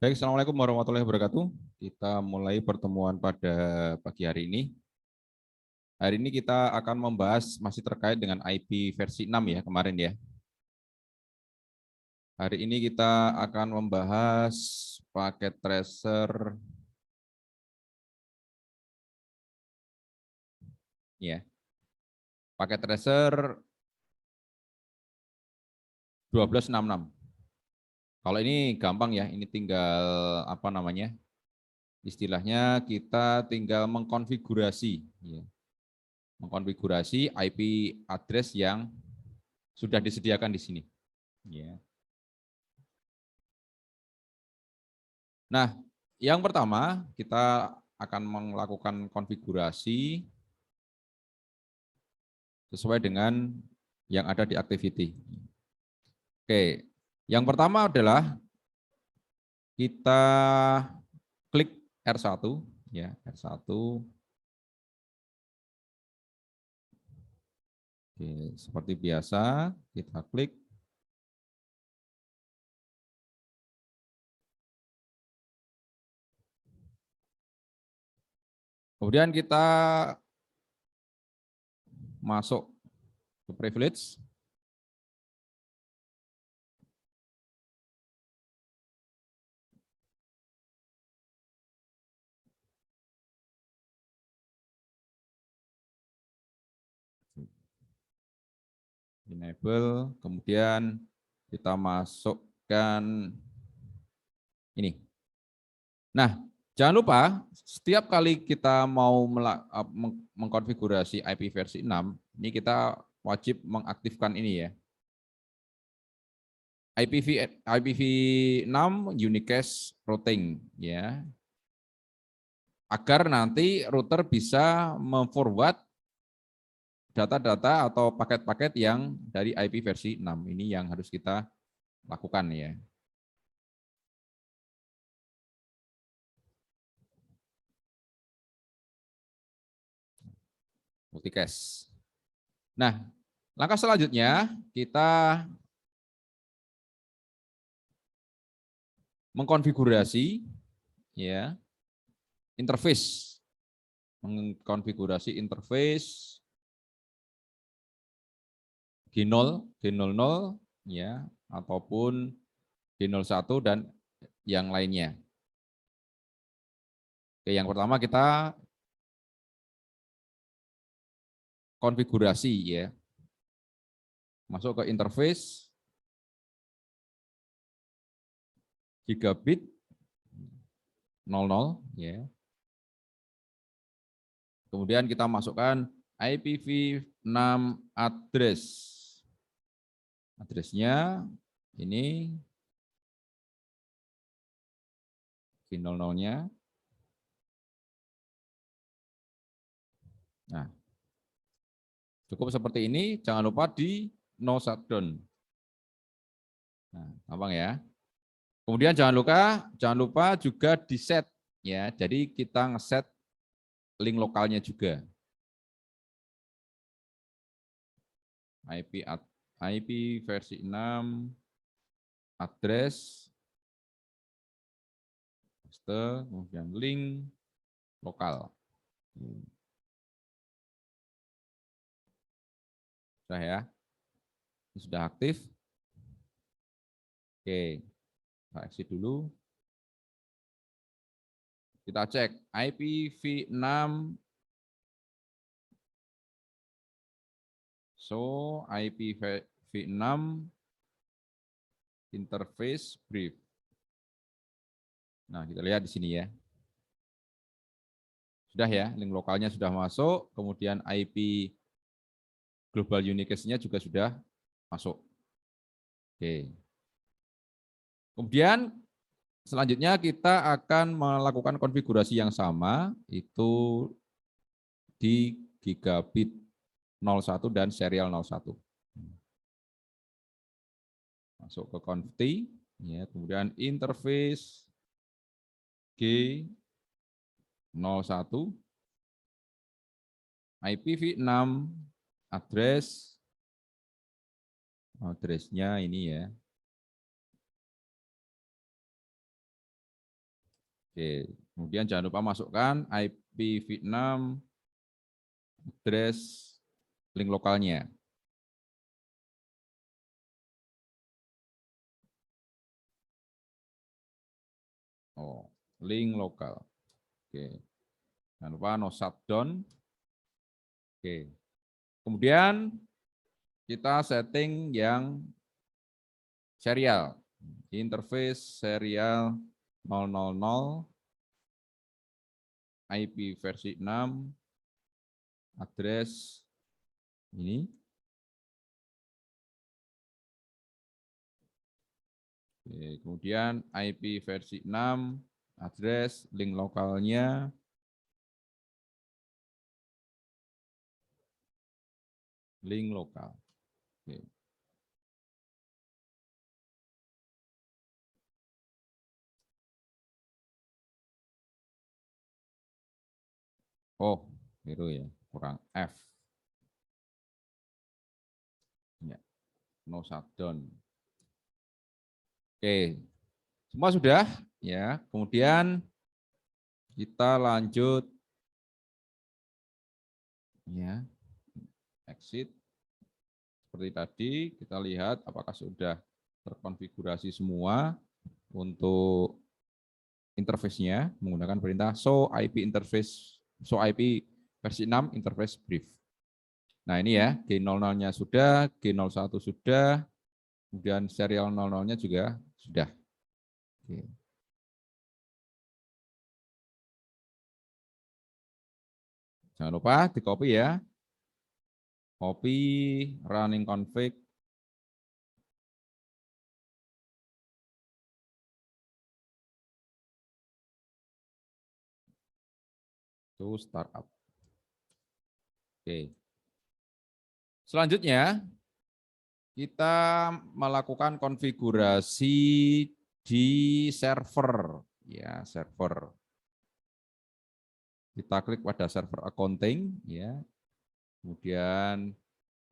Baik, Assalamualaikum warahmatullahi wabarakatuh. Kita mulai pertemuan pada pagi hari ini. Hari ini kita akan membahas masih terkait dengan IP versi 6 ya, kemarin ya. Hari ini kita akan membahas paket tracer ya. Paket tracer 1266. Kalau ini gampang ya, ini tinggal apa namanya? Istilahnya kita tinggal mengkonfigurasi ya. Mengkonfigurasi IP address yang sudah disediakan di sini ya. Nah, yang pertama kita akan melakukan konfigurasi sesuai dengan yang ada di activity. Oke, yang pertama adalah kita klik R1 ya, R1. Oke, seperti biasa kita klik. Kemudian kita masuk ke privilege. Enable, kemudian kita masukkan ini. Nah, jangan lupa setiap kali kita mau mengkonfigurasi IP versi 6, ini kita wajib mengaktifkan ini ya. IPv6 unicast routing ya. Agar nanti router bisa memforward data-data atau paket-paket yang dari IP versi 6. Ini yang harus kita lakukan ya. Multicast. Nah, langkah selanjutnya kita mengkonfigurasi ya interface, mengkonfigurasi interface G0, G00 ya ataupun G01 dan yang lainnya. Oke, yang pertama kita konfigurasi ya. Masuk ke interface gigabit 00 ya. Kemudian kita masukkan IPv6 address. Addressnya ini G00-nya. Nah, cukup seperti ini, jangan lupa di no shutdown. Nah, gampang ya. Kemudian jangan lupa juga di set ya. Jadi kita ngeset link lokalnya juga. IP versi 6 address kemudian link lokal. Sudah ya. Ini sudah aktif. Oke. Kita exit dulu. Kita cek IPv6 IPv6 interface brief. Nah, kita lihat di sini ya. Sudah ya, link lokalnya sudah masuk, kemudian IP global unicast-nya juga sudah masuk. Oke. Kemudian selanjutnya kita akan melakukan konfigurasi yang sama, itu di gigabit 01 dan serial 01. Masuk ke config, ya, kemudian interface G01, IPv6, address-nya ini ya. Oke, kemudian jangan lupa masukkan IPv6 address link lokalnya. Oh, link lokal. Oke. Jangan lupa no shutdown. Oke. Kemudian kita setting yang serial. Interface serial 000 IP versi 6 address ini. Oke, kemudian IP versi 6 address link lokalnya link lokal. Oke. Oh, itu ya, kurang F. Ya, no shutdown. Oke, semua sudah ya. Kemudian kita lanjut ya, exit. Seperti tadi kita lihat apakah sudah terkonfigurasi semua untuk interface-nya menggunakan perintah show IP interface, show IP versi 6 interface brief. Nah ini ya, G00-nya sudah, G01 sudah, kemudian serial 00-nya juga sudah. Oke. Jangan lupa di copy ya. Copy running config to startup. Oke. Selanjutnya kita melakukan konfigurasi di server ya, server. Kita klik pada server accounting ya. Kemudian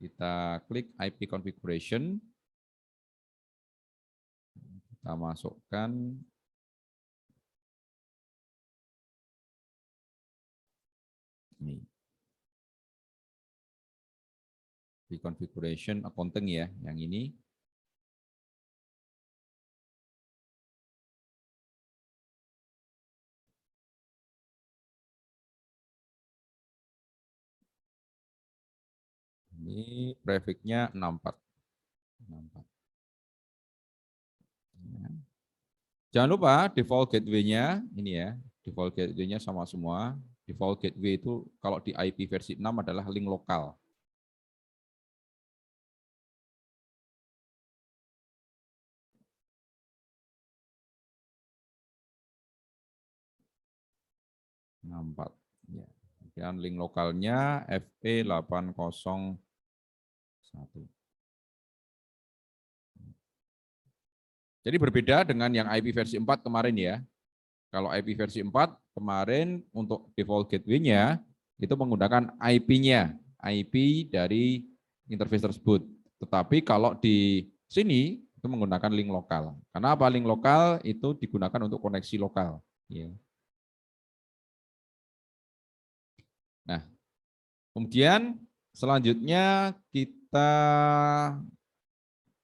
kita klik IP configuration. Kita masukkan ini. Di configuration accounting ya, yang ini. Ini prefix-nya 64. 64. Ya. Jangan lupa default gateway-nya ini ya, default gateway-nya sama semua. Default gateway itu kalau di IP versi 6 adalah link lokal. Nampak. Ya. Kemudian link lokalnya FE801. Jadi berbeda dengan yang IP versi 4 kemarin ya. Kalau IP versi 4 kemarin untuk default gateway-nya itu menggunakan IP-nya, IP dari interface tersebut. Tetapi kalau di sini itu menggunakan link lokal. Karena apa? Link lokal itu digunakan untuk koneksi lokal. Ya. Nah, kemudian selanjutnya kita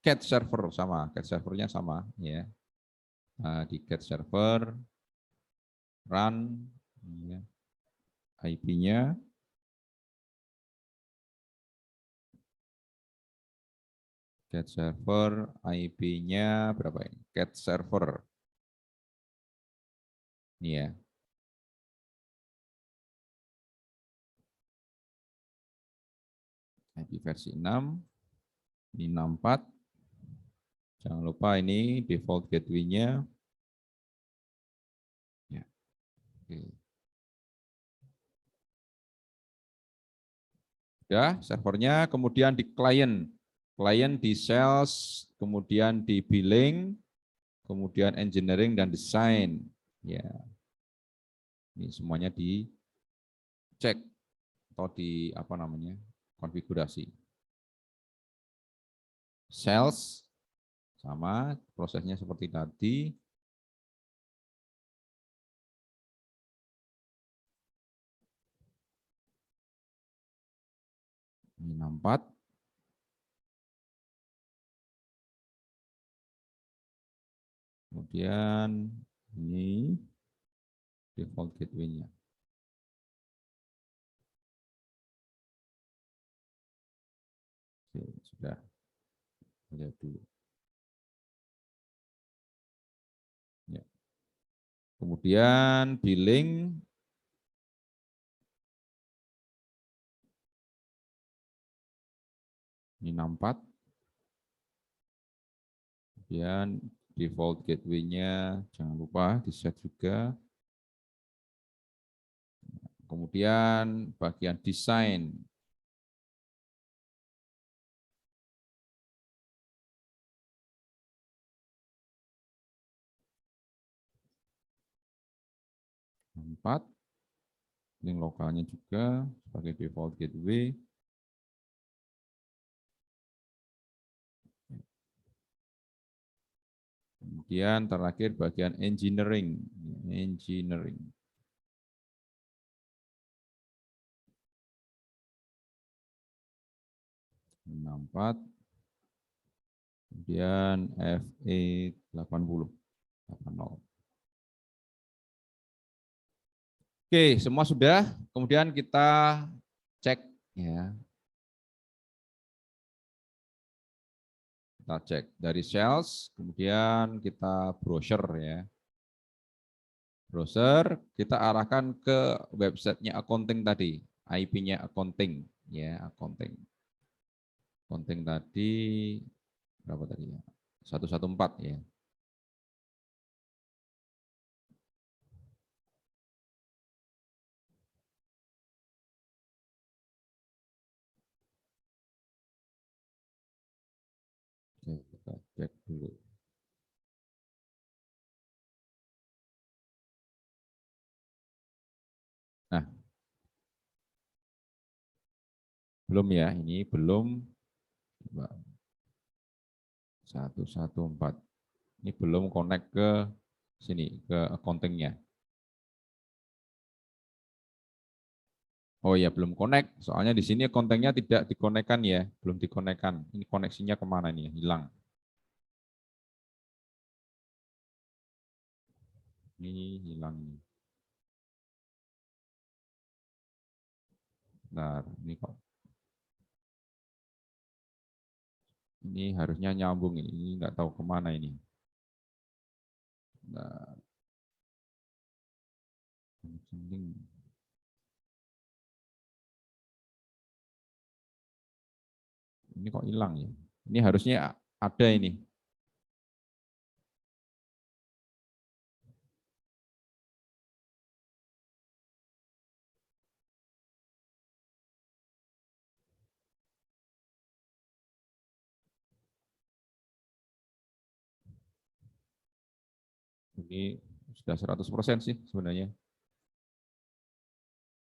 get server sama, get servernya sama ya. Nah, di get server run ya, IP-nya get server IP-nya berapa ini? Get server ini ya. IP versi 6 ini 64. Jangan lupa ini default gateway-nya. Ya. Oke. Ya, servernya, kemudian di client. Client di sales, kemudian di billing, kemudian engineering dan design. Ya. Ini semuanya dicek atau di apa namanya? Konfigurasi. Sales sama prosesnya seperti tadi. Ini 64. Kemudian ini default gateway-nya. Oke, sudah. Lihat dulu. Ya. Kemudian billing ini 64. Kemudian default gateway-nya jangan lupa di-set juga. Kemudian bagian desain. Empat, link lokalnya juga sebagai default gateway. Kemudian terakhir bagian engineering. Engineering. Empat. Kemudian FE 80. Oke, semua sudah. Kemudian kita cek ya. Kita cek dari sales, kemudian kita browser ya. Browser kita arahkan ke websitenya accounting tadi, IP-nya accounting ya, accounting. Accounting tadi berapa tadi ya? 114 ya. Oke, kita cek dulu. Nah, belum ya, ini belum 114. Ini belum connect ke sini, ke accounting-nya. Oh ya, belum connect. Soalnya di sini accounting-nya tidak dikonekkan ya, belum dikonekkan. Ini koneksinya kemana nih? Hilang. Ini hilang. Nah, ini kok. Ini harusnya nyambung ini nggak tahu kemana ini. Nah, ini kok hilang ya? Ini harusnya ada ini. Ini sudah 100% sih sebenarnya.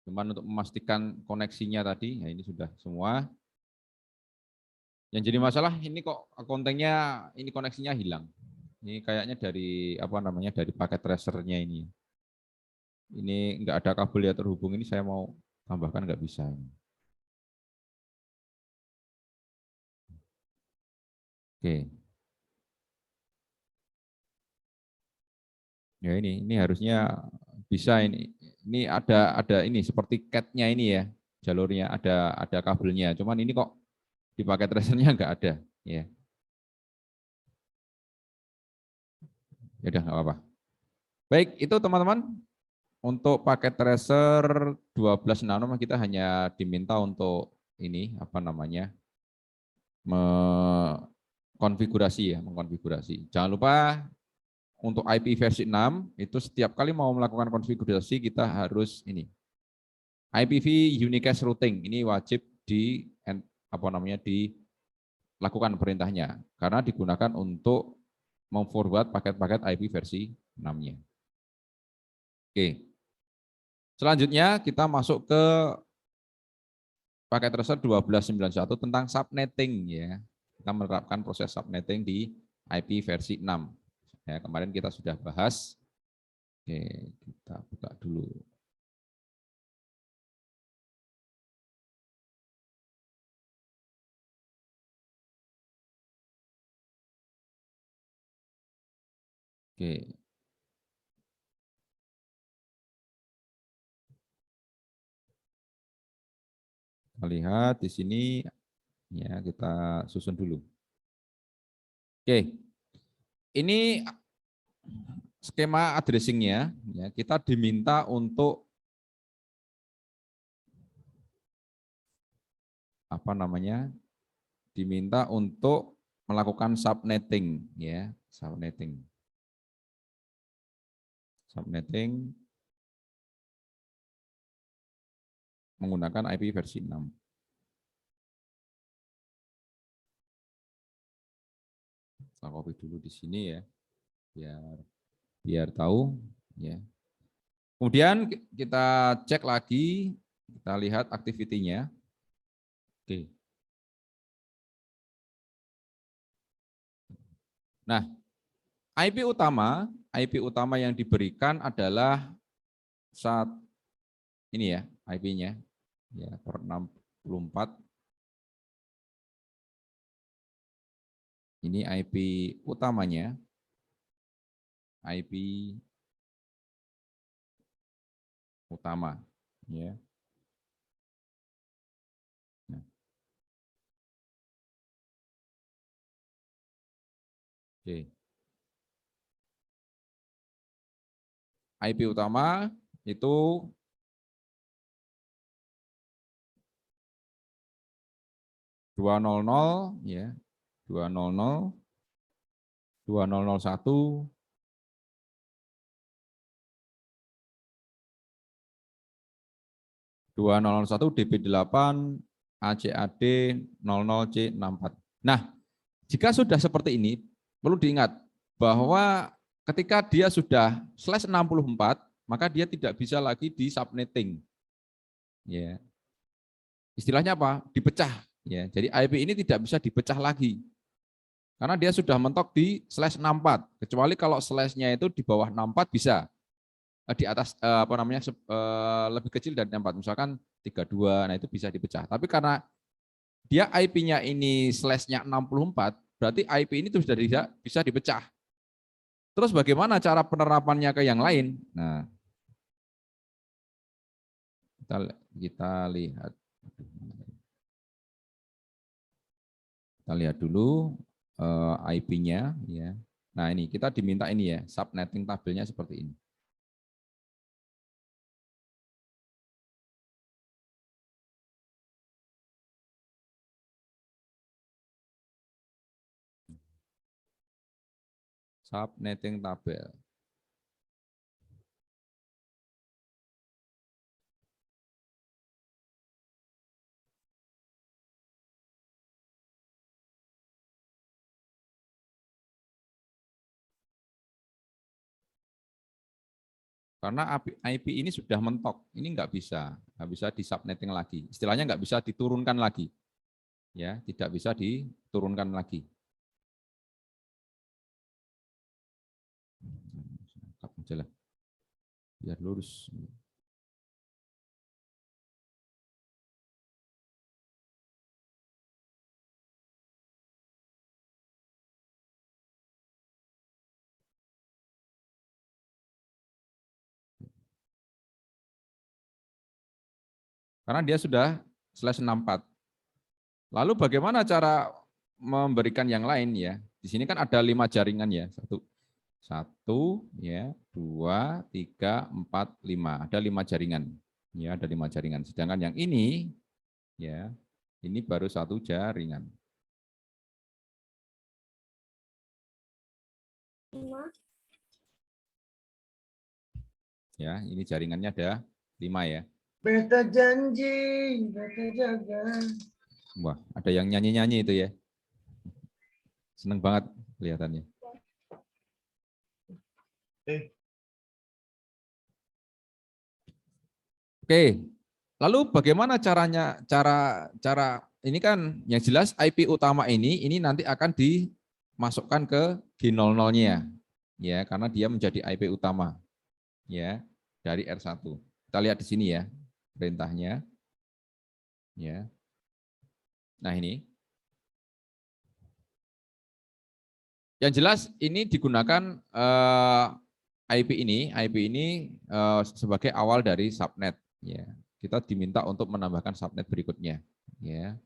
Cuman untuk memastikan koneksinya tadi, ya ini sudah semua. Yang jadi masalah ini kok kontennya ini koneksinya hilang. Ini kayaknya dari apa namanya dari paket tracernya ini. Ini nggak ada kabel yang terhubung ini saya mau tambahkan nggak bisa. Oke. Ya ini harusnya bisa ini. Ini ada ini seperti cat-nya ini ya, jalurnya ada kabelnya. Cuman ini kok di paket tracernya nggak ada. Ya, ya udah nggak apa-apa. Baik, itu teman-teman untuk paket tracer 12 nano kita hanya diminta untuk ini apa namanya mengkonfigurasi ya, mengkonfigurasi. Jangan lupa untuk IP versi 6 itu setiap kali mau melakukan konfigurasi kita harus ini IPv unicast routing ini wajib di apa namanya dilakukan perintahnya karena digunakan untuk memforward paket-paket IP versi 6-nya. Oke. Selanjutnya kita masuk ke paket tracer 1291 tentang subnetting ya. Kita menerapkan proses subnetting di IP versi 6. Ya, kemarin kita sudah bahas. Oke, kita buka dulu. Oke. Kita lihat di sini ya, kita susun dulu. Oke. Ini skema addressing-nya ya, kita diminta untuk apa namanya? Diminta untuk melakukan subnetting ya, subnetting. Subnetting menggunakan IP versi 6. Saya copy dulu di sini ya, biar tahu ya. Kemudian kita cek lagi, kita lihat activity-nya. Oke. Nah, IP utama yang diberikan adalah saat ini ya, IP-nya ya, port 64. Ini IP utamanya, IP utama ya. Nah, oke. IP utama itu dua ya, 200 2001 2001 DB8 ACAD 00C64. Nah, jika sudah seperti ini, perlu diingat bahwa ketika dia sudah /64, maka dia tidak bisa lagi di subnetting. Ya. Istilahnya apa? Dipecah. Ya. Jadi IP ini tidak bisa dipecah lagi. Karena dia sudah mentok di /64. Kecuali kalau slash-nya itu di bawah 64 bisa. Di atas apa namanya lebih kecil dari 64, misalkan 32, nah itu bisa dipecah. Tapi karena dia IP-nya ini slash-nya 64, berarti IP ini sudah bisa dipecah. Terus bagaimana cara penerapannya ke yang lain? Nah, kita lihat. Kita lihat dulu IP-nya ya. Nah, ini kita diminta ini ya, subnetting tabelnya seperti ini. Subnetting tabel. Karena IP ini sudah mentok, ini nggak bisa di subnetting lagi. Istilahnya nggak bisa diturunkan lagi, ya, tidak bisa diturunkan lagi. Biar lurus. Karena dia sudah /64. Lalu bagaimana cara memberikan yang lain ya? Di sini kan ada 5 jaringan ya. Satu ya, 2, 3, 4, 5. Ada 5 jaringan. Ya, ada 5 jaringan. Sedangkan yang ini ya, ini baru 1 jaringan. Ya, ini jaringannya ada 5 ya. Beta janji, beta jaga. Wah, ada yang nyanyi-nyanyi itu ya. Seneng banget kelihatannya. Oke. Lalu bagaimana caranya cara ini kan yang jelas IP utama ini nanti akan dimasukkan ke G00-nya ya, karena dia menjadi IP utama ya dari R1. Kita lihat di sini ya perintahnya ya. Nah, ini Yang jelas ini digunakan IP ini sebagai awal dari subnet. Ya, kita diminta untuk menambahkan subnet berikutnya. Ya.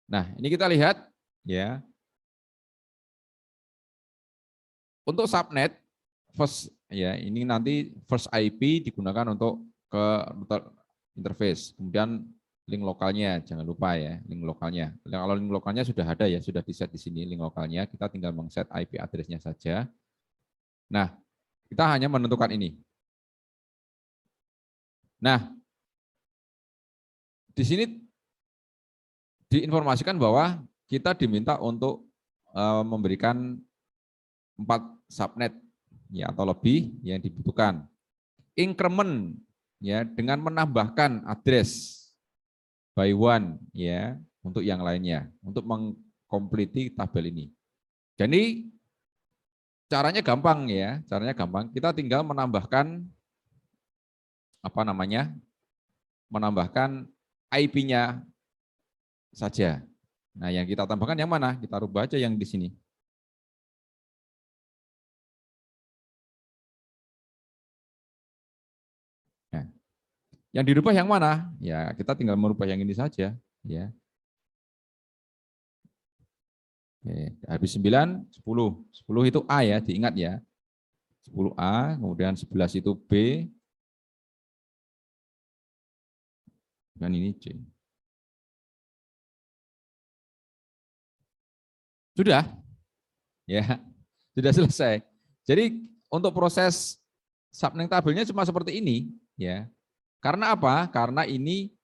Nah, ini kita lihat, ya. Untuk subnet, first, ya ini nanti first IP digunakan untuk ke router interface. Kemudian link lokalnya, jangan lupa ya, link lokalnya. Kalau link lokalnya sudah ada ya, sudah di-set di sini link lokalnya, kita tinggal meng-set IP address-nya saja. Nah, kita hanya menentukan ini. Nah, di sini diinformasikan bahwa kita diminta untuk memberikan 4 subnet ya atau lebih yang dibutuhkan. Increment ya dengan menambahkan address by one ya untuk yang lainnya untuk mengkompliti tabel ini. Jadi caranya gampang ya, caranya gampang. Kita tinggal menambahkan apa namanya? Menambahkan IP-nya saja. Nah, yang kita tambahkan yang mana? Kita rubah aja yang di sini. Nah, yang dirubah yang mana? Ya, kita tinggal merubah yang ini saja, ya. Oke, habis 9, 10. 10 itu A ya, diingat ya. 10A, kemudian 11 itu B, dan ini C. Sudah, ya, sudah selesai. Jadi untuk proses subnet tabelnya cuma seperti ini, ya. Karena apa? Karena ini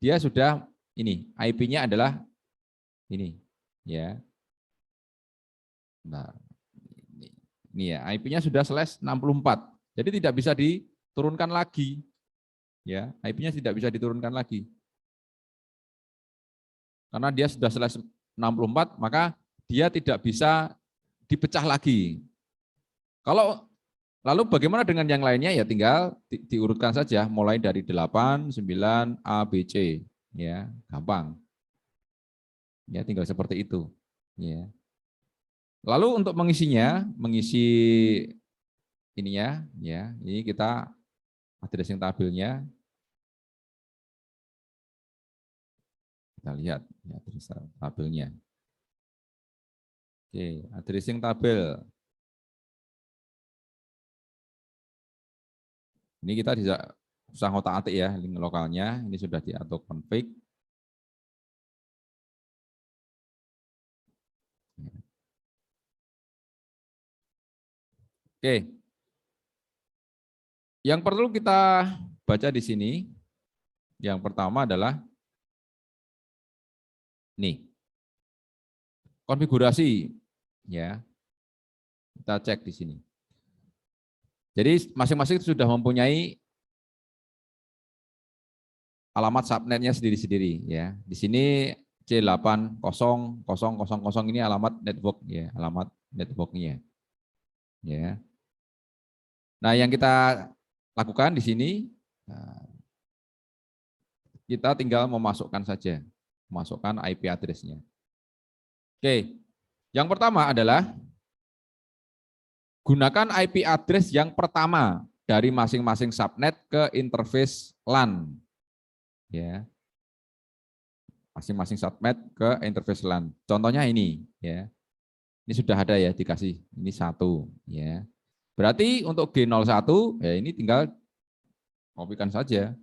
dia sudah ini IP-nya adalah ini, ya. Nah, ini ya, IP-nya sudah /64. Jadi tidak bisa diturunkan lagi. Ya, IP-nya tidak bisa diturunkan lagi. Karena dia sudah /64, maka dia tidak bisa dipecah lagi. Kalau lalu bagaimana dengan yang lainnya ya tinggal diurutkan saja mulai dari 8, 9, A, B, C. Ya, gampang. Ya, tinggal seperti itu. Ya. Lalu untuk mengisinya, mengisi ininya, ya, ini kita addressing tabelnya. Kita lihat ya, addressing tabelnya. Oke, addressing tabel. Ini kita bisa usah ngotak-atik ya, link lokalnya. Ini sudah diatur config. Oke. Yang perlu kita baca di sini, yang pertama adalah nih, konfigurasi, ya. Kita cek di sini. Jadi masing-masing sudah mempunyai alamat subnetnya sendiri-sendiri, ya. Di sini C800000 ini alamat network, ya, alamat networknya, ya. Nah, yang kita lakukan di sini, kita tinggal memasukkan saja, memasukkan IP address-nya. Oke, yang pertama adalah gunakan IP address yang pertama dari masing-masing subnet ke interface LAN. Ya, masing-masing subnet ke interface LAN. Contohnya ini, ya. Ini sudah ada ya dikasih, ini 1, ya. Berarti untuk G01 ya ini tinggal kopikan saja.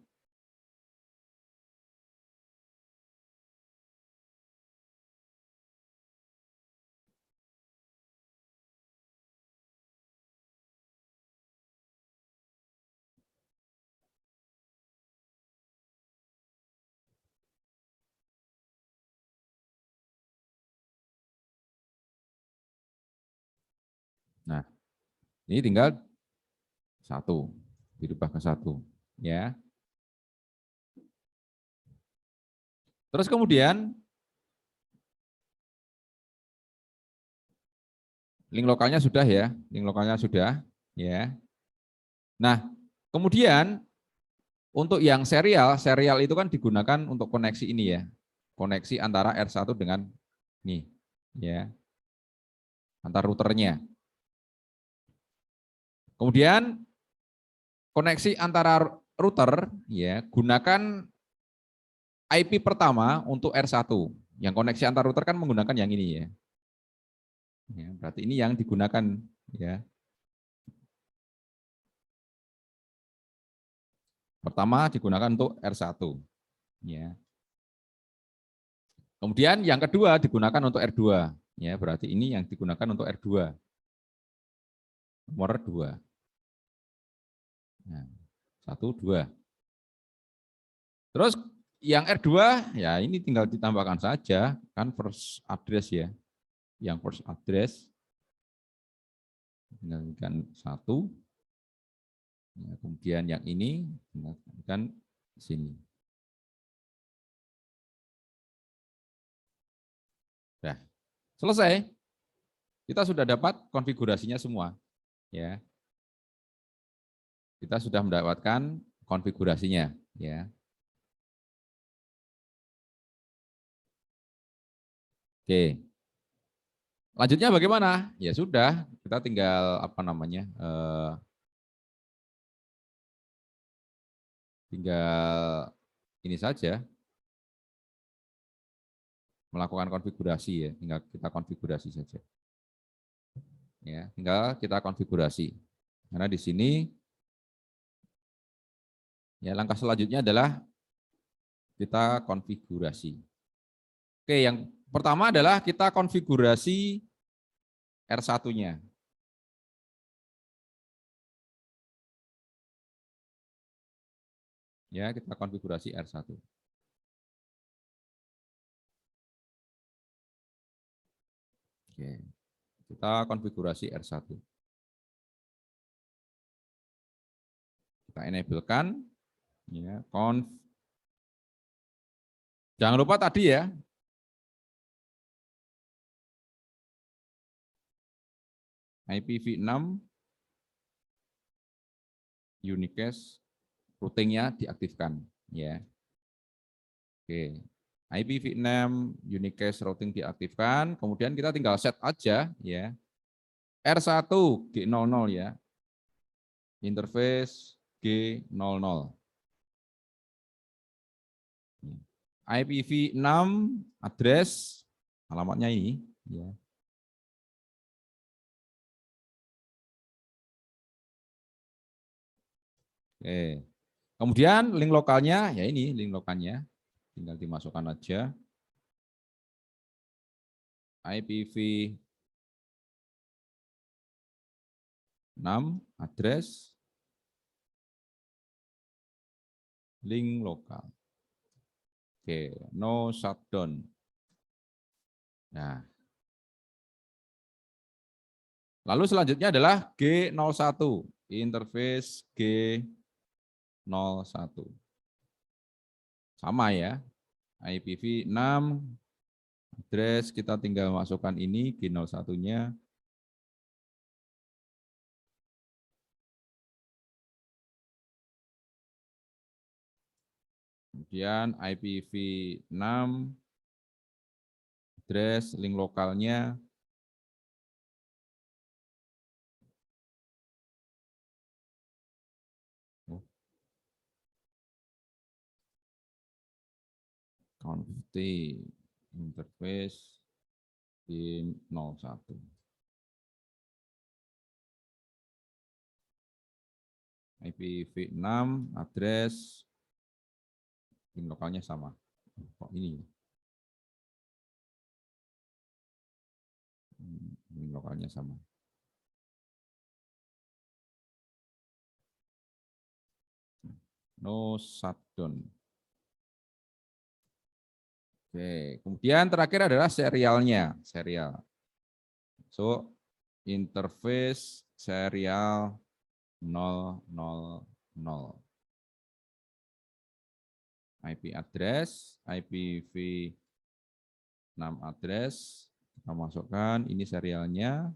Nah, ini tinggal 1, dirubah ke 1, ya. Terus kemudian link lokalnya sudah ya, link lokalnya sudah, ya. Nah, kemudian untuk yang serial itu kan digunakan untuk koneksi ini ya, koneksi antara R1 dengan ini. ya, antar routernya. Kemudian koneksi antara router, ya, gunakan IP pertama untuk R1. Yang koneksi antar router kan menggunakan yang ini ya. Ya, berarti ini yang digunakan ya. Pertama digunakan untuk R1 ya. Kemudian yang kedua digunakan untuk R2 ya, berarti ini yang digunakan untuk R2. Nomor 2. Nah, 1 2. Terus yang R2 ya ini tinggal ditambahkan saja kan first address ya. Yang first address tinggalkan 1. Ya, kemudian yang ini tinggalkan sini. Nah, selesai. Kita sudah dapat konfigurasinya semua. Ya. Kita sudah mendapatkan konfigurasinya. Ya. Oke. Lanjutnya bagaimana? Ya sudah, kita tinggal apa namanya? Tinggal ini saja melakukan konfigurasi ya, tinggal kita konfigurasi saja. Ya, tinggal kita konfigurasi. Karena di sini ya langkah selanjutnya adalah kita konfigurasi. Oke, yang pertama adalah kita konfigurasi R1-nya. Ya, kita konfigurasi R1. Oke. Kita konfigurasi R1. Kita enablekan ya, conf. Jangan lupa tadi ya, IPv6 unicast routingnya diaktifkan ya. Oke. IPv6 unicast routing diaktifkan, kemudian kita tinggal set aja ya. R1 G00 ya. Interface G00. IPv6 address alamatnya ini ya. Oke. Kemudian link lokalnya ya ini link lokalnya tinggal dimasukkan aja. IPv6 address link lokal. Oke, no shutdown. Nah, lalu selanjutnya adalah G01, interface G01. Sama ya, IPv6 address kita tinggal masukkan ini G01-nya. Kemudian IPv6 address link lokalnya conft interface G01. IPv6 address link lokalnya sama. Kok ini? Link lokalnya sama. No shutdown. Oke, kemudian terakhir adalah serialnya, serial. So, interface serial 000. IP address, IPv6 address, kita masukkan, ini serialnya.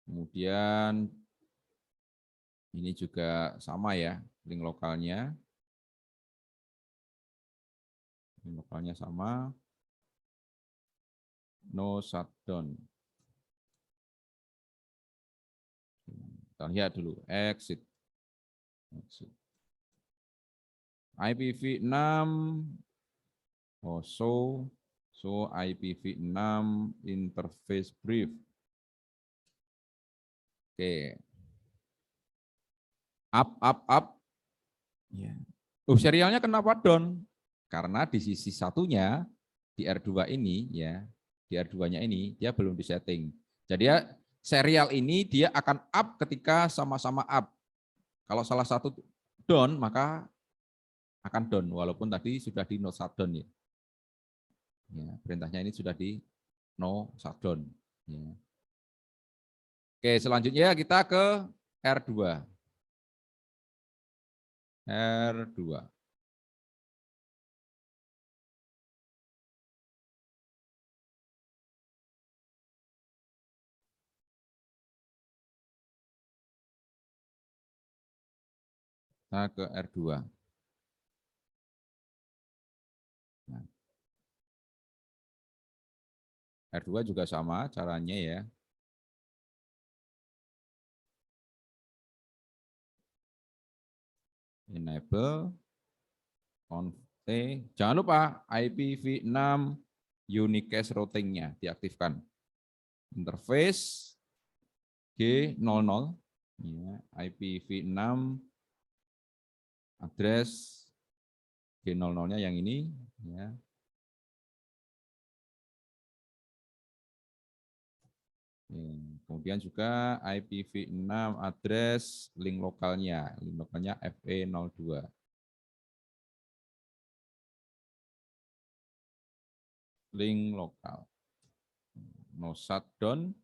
Kemudian ini juga sama ya, link lokalnya. Link lokalnya sama. No shutdown. Kita lihat dulu. Exit. IPv6. Oh, so IPv6 interface brief. Oke. Up. Ya. Serialnya kenapa down? Karena di sisi satunya di R2 ini ya, di R2-nya ini dia belum disetting. Jadi ya serial ini dia akan up ketika sama-sama up. Kalau salah satu down maka akan down walaupun tadi sudah di no shutdown ya. Ya, perintahnya ini sudah di no shutdown. Ya. Oke, selanjutnya kita ke R2. R2. Kita ke R2. Nah, R2 juga sama caranya ya. Enable, conf, jangan lupa IPv6 unicast routing-nya diaktifkan. Interface G00, ya, IPv6 address G00-nya yang ini, ya. Kemudian juga IPv6 address link lokalnya FE02. Link lokal. No shutdown.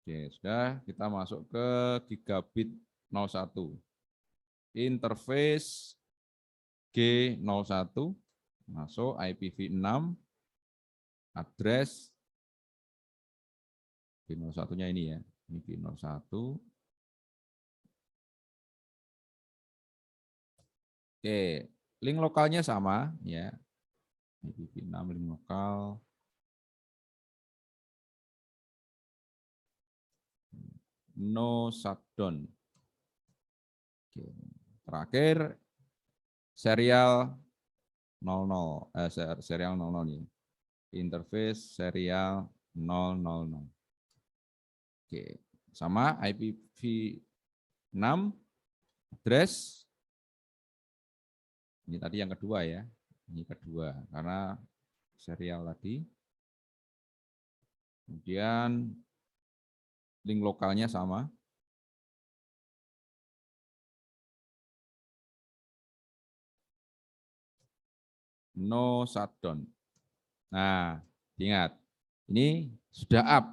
Oke, sudah kita masuk ke gigabit 01. Interface G01 masuk IPv6 address G01-nya ini ya. Ini G01. Oke, link lokalnya sama ya. IPv6 link lokal. No shutdown. Oke. Terakhir serial 00, serial 00 nih. Interface serial 000. Oke, sama IPv6 address. Ini tadi yang kedua ya. Ini kedua karena serial tadi. Kemudian link lokalnya sama. No shutdown. Nah, ingat, ini sudah up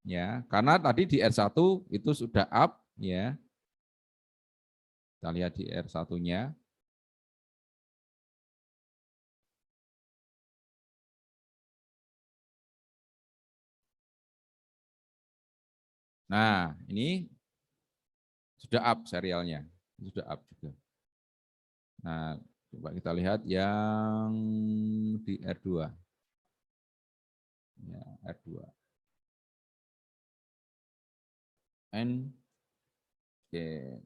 ya. Karena tadi di R1 itu sudah up ya. Kita lihat di R1-nya. Nah, ini sudah up serialnya. Sudah up juga. Nah, coba kita lihat yang di R2. Ya, R2. And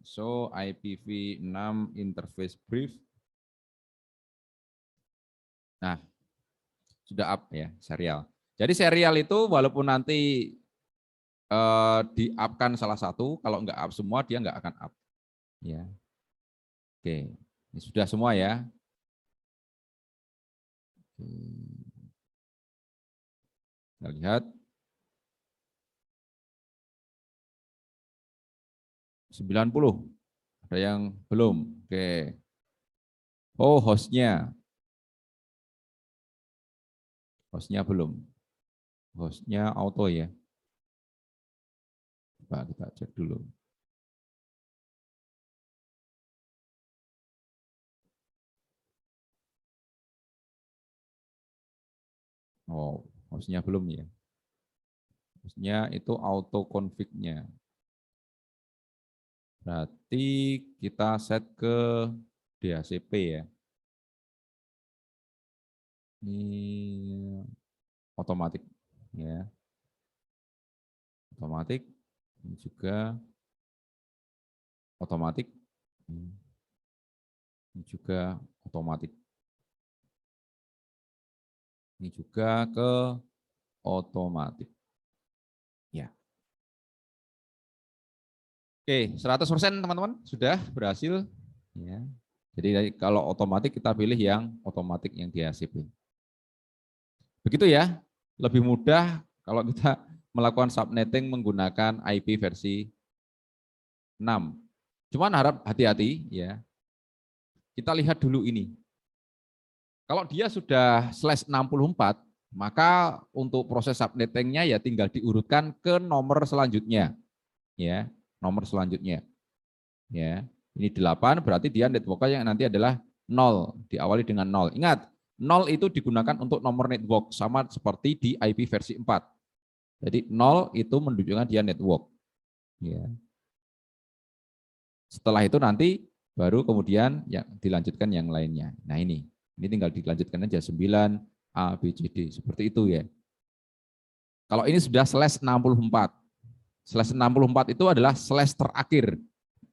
so IPv6 interface brief. Nah, sudah up ya serial. Jadi serial itu walaupun nanti di-up-kan salah satu, kalau nggak up semua dia nggak akan up. Ya. Oke, ini sudah semua ya. Kita lihat. 90. Ada yang belum. Oke. Oh, hostnya. Hostnya belum. Hostnya auto ya. Coba kita cek dulu. Oh, hostnya belum ya. Hostnya itu auto config-nya. Berarti kita set ke DHCP ya. Ini otomatik ya. Otomatik ini juga otomatik. Ini juga otomatik. Ini juga ke otomatik. Ya. Oke, 100% teman-teman sudah berhasil. Ya. Jadi kalau otomatik kita pilih yang otomatik yang di ACP. Begitu ya, lebih mudah kalau kita melakukan subnetting menggunakan IP versi 6. Cuman harap hati-hati ya. Kita lihat dulu ini. Kalau dia sudah /64, maka untuk proses subnettingnya ya tinggal diurutkan ke nomor selanjutnya. Ya, nomor selanjutnya. Ya, ini 8 berarti dia networknya yang nanti adalah 0, diawali dengan 0. Ingat, 0 itu digunakan untuk nomor network sama seperti di IP versi 4. Jadi 0 itu menunjukkan dia network. Ya. Setelah itu nanti baru kemudian yang dilanjutkan yang lainnya. Nah ini tinggal dilanjutkan aja 9 A, B, C, D seperti itu ya. Kalau ini sudah /64. /64 itu adalah slash terakhir.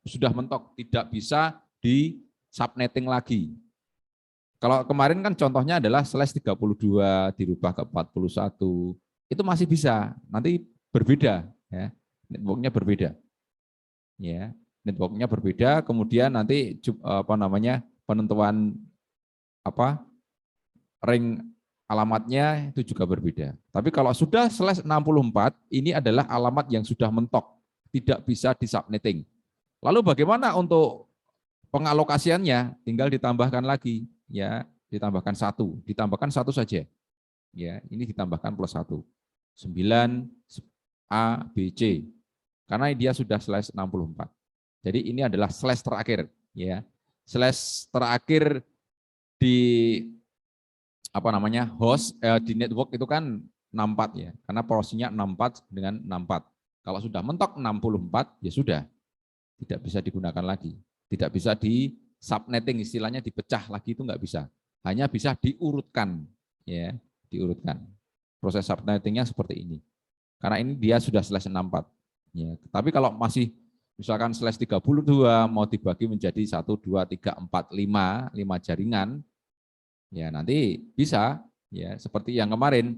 Sudah mentok, tidak bisa di subnetting lagi. Kalau kemarin kan contohnya adalah /32 dirubah ke 41. Itu masih bisa, nanti berbeda ya. Networknya berbeda. Ya, networknya berbeda, kemudian nanti penentuan ring alamatnya itu juga berbeda. Tapi kalau sudah /64, ini adalah alamat yang sudah mentok, tidak bisa di subnetting. Lalu bagaimana untuk pengalokasiannya? Tinggal ditambahkan lagi, ya, ditambahkan satu saja. Ya, ini ditambahkan +1. 9 A, B, C. Karena dia sudah /64. Jadi ini adalah slash terakhir, ya. Slash terakhir di host di network itu kan 64 ya, karena porsinya 64 dengan 64. Kalau sudah mentok 64 ya sudah tidak bisa digunakan lagi, tidak bisa di subnetting, istilahnya dipecah lagi itu nggak bisa, hanya bisa diurutkan ya, diurutkan. Proses subnettingnya seperti ini, karena ini dia sudah /64 ya. Tapi kalau masih misalkan /32 mau dibagi menjadi 1, 2, 3, 4, 5 jaringan, ya nanti bisa ya seperti yang kemarin.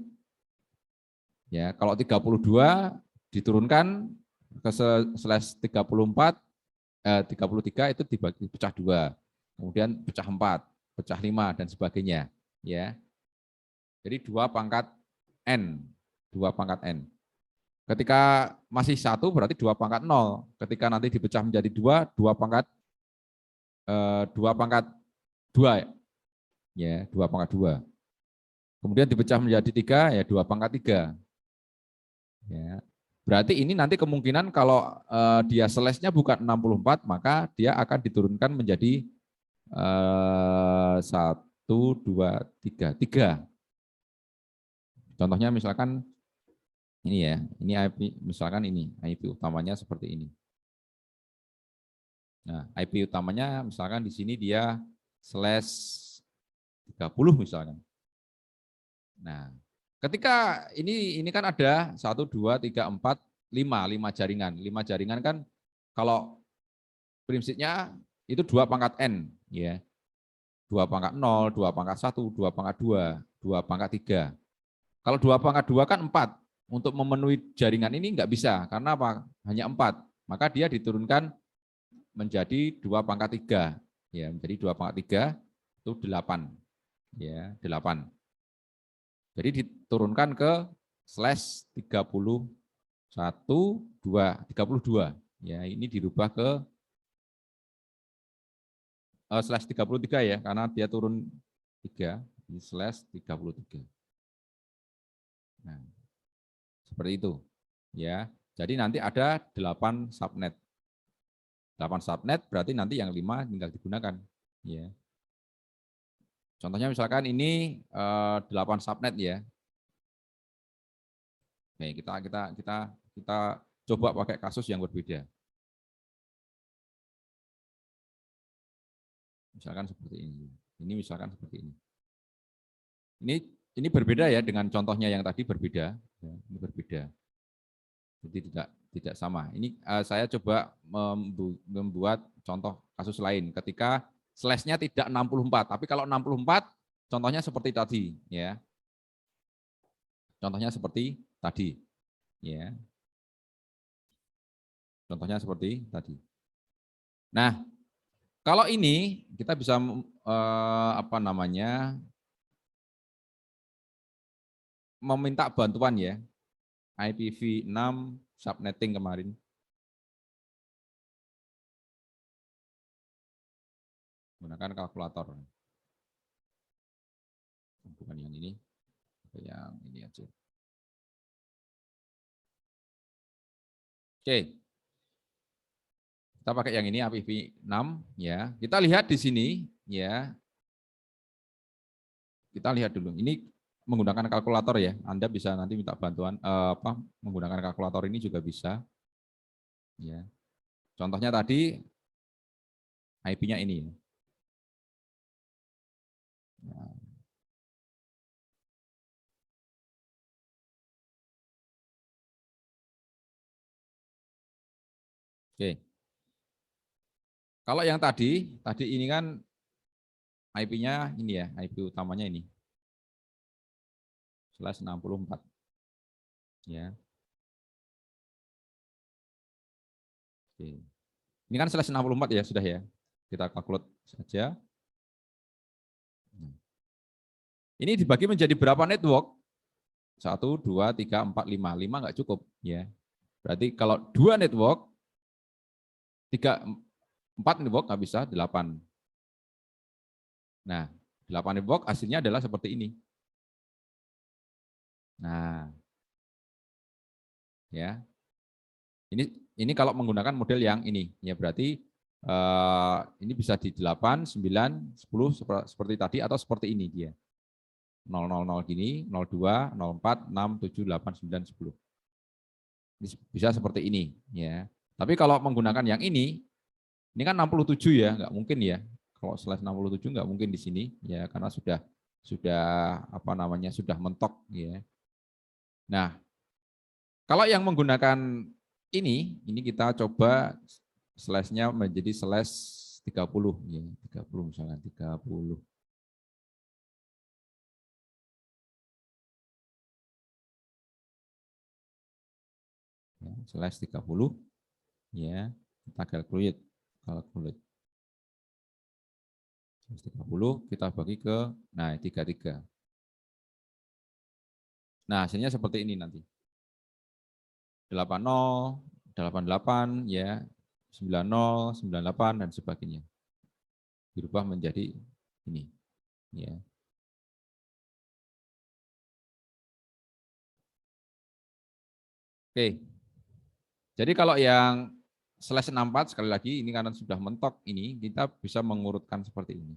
Ya, kalau 32 diturunkan ke /34, 33 itu dibagi pecah 2. Kemudian pecah 4, pecah 5 dan sebagainya, ya. Jadi 2 pangkat n, 2 pangkat n. Ketika masih 1 berarti 2 pangkat 0. Ketika nanti dipecah menjadi 2, 2 pangkat 2 ya, 2 pangkat 2. Kemudian dipecah menjadi 3 ya 2 pangkat 3. Ya. Berarti ini nanti kemungkinan kalau dia /nya bukan 64, maka dia akan diturunkan menjadi 1, 2, 3. Contohnya misalkan ini ya, ini IP, misalkan ini IP utamanya seperti ini. Nah, IP utamanya misalkan di sini dia /30 misalkan. Nah, ketika ini kan ada 1, 2, 3, 4, 5 jaringan. 5 jaringan kan kalau prinsipnya itu 2 pangkat n ya. 2 pangkat 0, 2 pangkat 1, 2 pangkat 2, 2 pangkat 3. Kalau 2 pangkat 2 kan 4. Untuk memenuhi jaringan ini enggak bisa, karena apa? Hanya 4. Maka dia diturunkan menjadi 2 pangkat 3. Ya, menjadi 2 pangkat 3 itu 8. Ya, 8. Jadi diturunkan ke /31, 32. Ya, ini dirubah ke /33 ya, karena dia turun 3 di /33. Nah, seperti itu. Ya. Jadi nanti ada 8 subnet. 8 subnet berarti nanti yang 5 tinggal digunakan. Ya. Contohnya misalkan ini 8 subnet ya. Oke, kita coba pakai kasus yang berbeda. Misalkan seperti ini. Ini misalkan seperti ini. Ini berbeda ya dengan contohnya yang tadi berbeda. Ya, ini berbeda. Jadi tidak sama. Ini saya coba membuat contoh kasus lain ketika slash-nya tidak 64, tapi kalau 64 contohnya seperti tadi ya. Contohnya seperti tadi ya. Contohnya seperti tadi. Nah, kalau ini kita bisa apa namanya? Meminta bantuan ya. IPv6 subnetting kemarin. Gunakan kalkulator. Bukan yang ini. Yang ini aja. Oke. Kita pakai yang ini IPv6 ya. Kita lihat di sini ya. Kita lihat dulu. Ini menggunakan kalkulator ya. Anda bisa nanti minta bantuan menggunakan kalkulator ini juga bisa. Ya. Contohnya tadi IP-nya ini. Nah. Oke. Kalau yang tadi ini kan IP-nya ini ya, IP utamanya ini. /64. Ya. Oke. Ini kan /64 ya, sudah ya. Kita calculate saja. Ini dibagi menjadi berapa network? 1, 2, 3, 4, 5. 5 nggak cukup ya. Berarti kalau 2 network, 4 network nggak bisa, 8. Nah, 8 network hasilnya adalah seperti ini. Nah, ya. Ini kalau menggunakan model yang ini, ya berarti ini bisa di 8, 9, 10 seperti tadi atau seperti ini dia. 000 gini, 02, 04, 6, 7, 8, 9, 10. Ini bisa seperti ini ya. Tapi kalau menggunakan yang ini kan 67 ya, nggak mungkin ya. Kalau /67 nggak mungkin di sini ya karena sudah apa namanya sudah mentok ya. Nah, kalau yang menggunakan ini kita coba slash-nya menjadi /30 ya, 30 misalnya 30. Ya, /30 ya, kita calculate 30 kita bagi ke 33. Nah, hasilnya seperti ini nanti. 80, 88 ya, 90, 98 dan sebagainya. Dirubah menjadi ini ya. Oke. Jadi kalau yang /64 sekali lagi ini karena sudah mentok ini kita bisa mengurutkan seperti ini.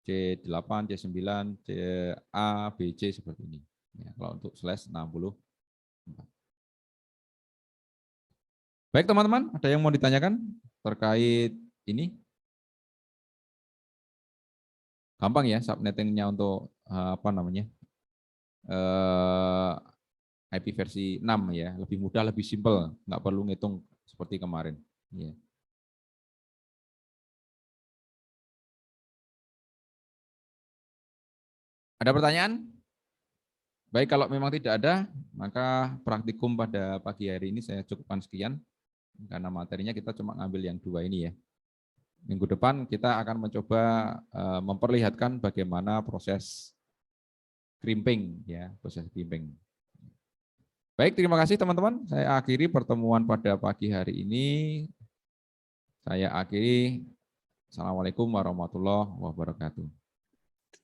C8, C9, CA, BC seperti ini. Ya, kalau untuk /64. Baik teman-teman, ada yang mau ditanyakan terkait ini? Gampang ya subnettingnya untuk apa namanya? IP versi 6 ya, lebih mudah, lebih simpel, nggak perlu ngitung seperti kemarin. Ya. Ada pertanyaan? Baik, kalau memang tidak ada, maka praktikum pada pagi hari ini saya cukupkan sekian, karena materinya kita cuma ngambil yang 2 ini ya. Minggu depan kita akan mencoba memperlihatkan bagaimana proses crimping ya, proses crimping. Baik, terima kasih teman-teman. Saya akhiri pertemuan pada pagi hari ini. Saya akhiri. Assalamualaikum warahmatullahi wabarakatuh.